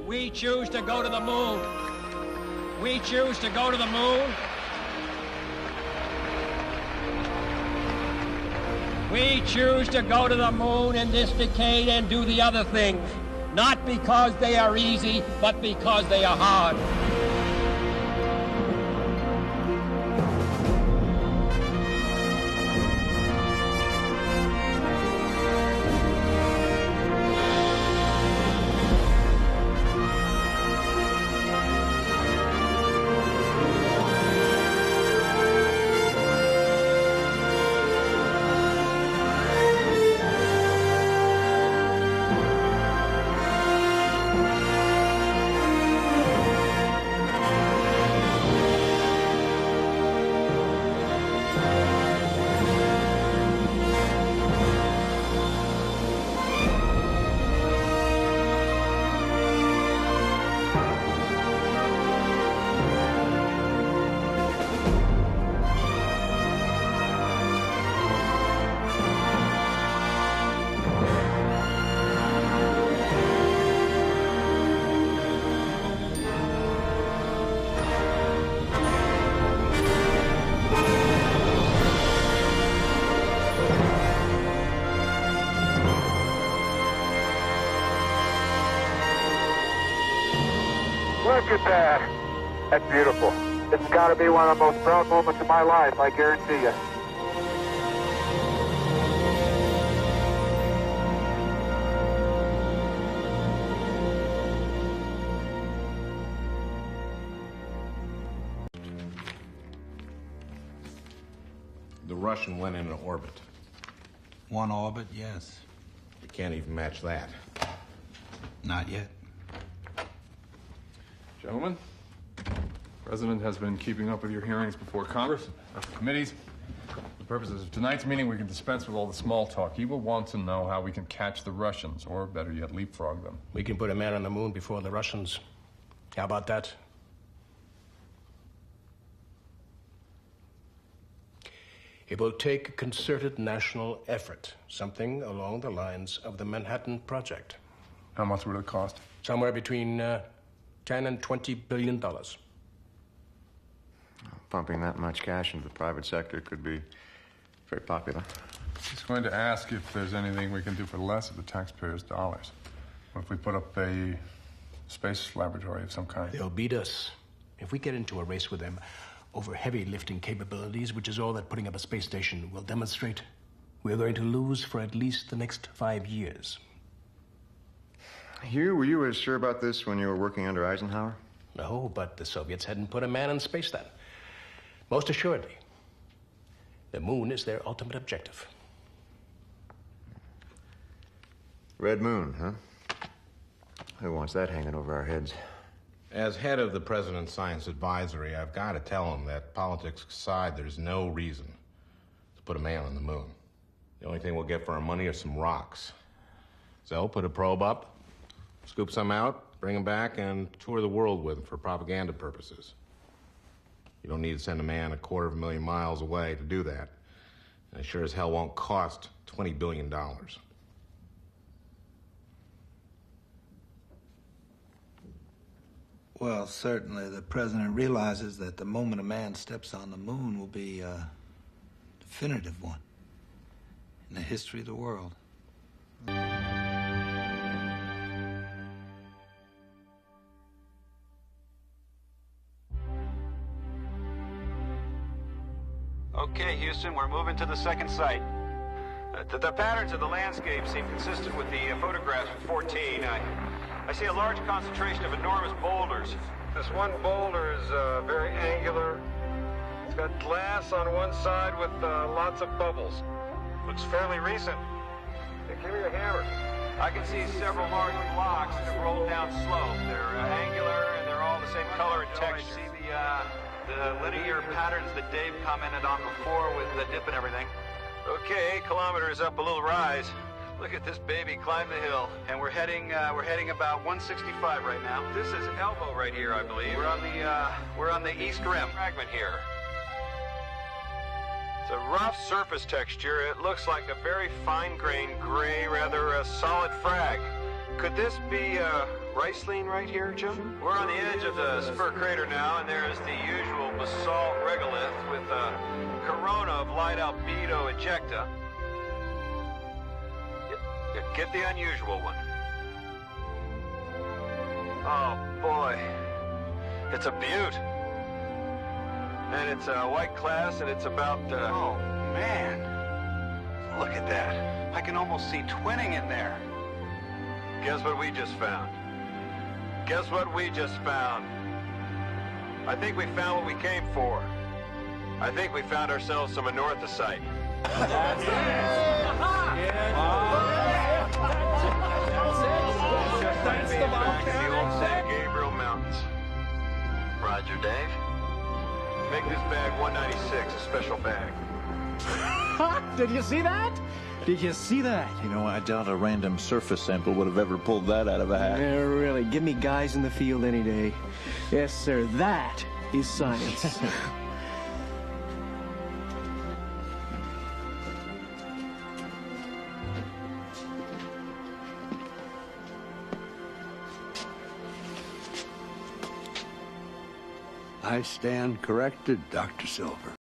We choose to go to the moon. We choose to go to the moon. We choose to go to the moon in this decade and do the other things, not because they are easy, but because they are hard. Look at that. That's beautiful. It's got to be one of the most proud moments of my life, I guarantee you. The Russian went into orbit. One orbit, yes. You can't even match that. Not yet. Gentlemen, the President has been keeping up with your hearings before Congress, our committees. For the purposes of tonight's meeting, we can dispense with all the small talk. He will want to know how we can catch the Russians, or better yet, leapfrog them. We can put a man on the moon before the Russians. How about that? It will take a concerted national effort, something along the lines of the Manhattan Project. How much would it cost? Somewhere between 10 and $20 billion. Pumping that much cash into the private sector could be very popular. He's going to ask if there's anything we can do for less of the taxpayers' dollars. What if we put up a space laboratory of some kind? They'll beat us. If we get into a race with them over heavy lifting capabilities, which is all that putting up a space station will demonstrate, we're going to lose for at least the next 5 years. Hugh, were you as sure about this when you were working under Eisenhower? No, but the Soviets hadn't put a man in space then. Most assuredly, the moon is their ultimate objective. Red Moon, huh? Who wants that hanging over our heads? As head of the President's Science Advisory, I've got to tell him that politics aside, there's no reason to put a man on the moon. The only thing we'll get for our money are some rocks. So put a probe up, scoop some out, bring them back, and tour the world with them for propaganda purposes. You don't need to send a man 250,000 miles away to do that. And it sure as hell won't cost $20 billion. Well, certainly the president realizes that the moment a man steps on the moon will be a definitive one in the history of the world. Okay, Houston, we're moving to the second site. The patterns of the landscape seem consistent with the photographs from 14. I see a large concentration of enormous boulders. This one boulder is very angular. It's got glass on one side with lots of bubbles. Looks fairly recent. Hey, give me your hammer. I can see several large blocks that have rolled down slope. They're angular and they're all the same color and texture. I see the linear patterns that Dave commented on before with the dip and everything. Okay, 8 kilometers up a little rise. Look at this baby climb the hill, and we're heading about 165 right now. This is Elbow right here, I believe. We're on the east rim fragment here. It's a rough surface texture. It looks like a very fine-grained, gray, rather solid frag. Could this be Riceline right here, Jim? We're on the edge of the Spur Crater now, and there is the usual basalt regolith with a corona of light albedo ejecta. Get the unusual one. Oh, boy. It's a beaut. And it's a white class, and it's about, Oh, man. Look at that. I can almost see twinning in there. Guess what we just found? Guess what we just found? I think we found what we came for. I think we found ourselves some anorthosite. That's it! That's the old San Gabriel Mountains. Roger, Dave. Make this bag 196 a special bag. Did you see that? Did you see that? You know, I doubt a random surface sample would have ever pulled that out of a hat. Yeah, really. Give me guys in the field any day. Yes, sir. That is science. I stand corrected, Dr. Silver.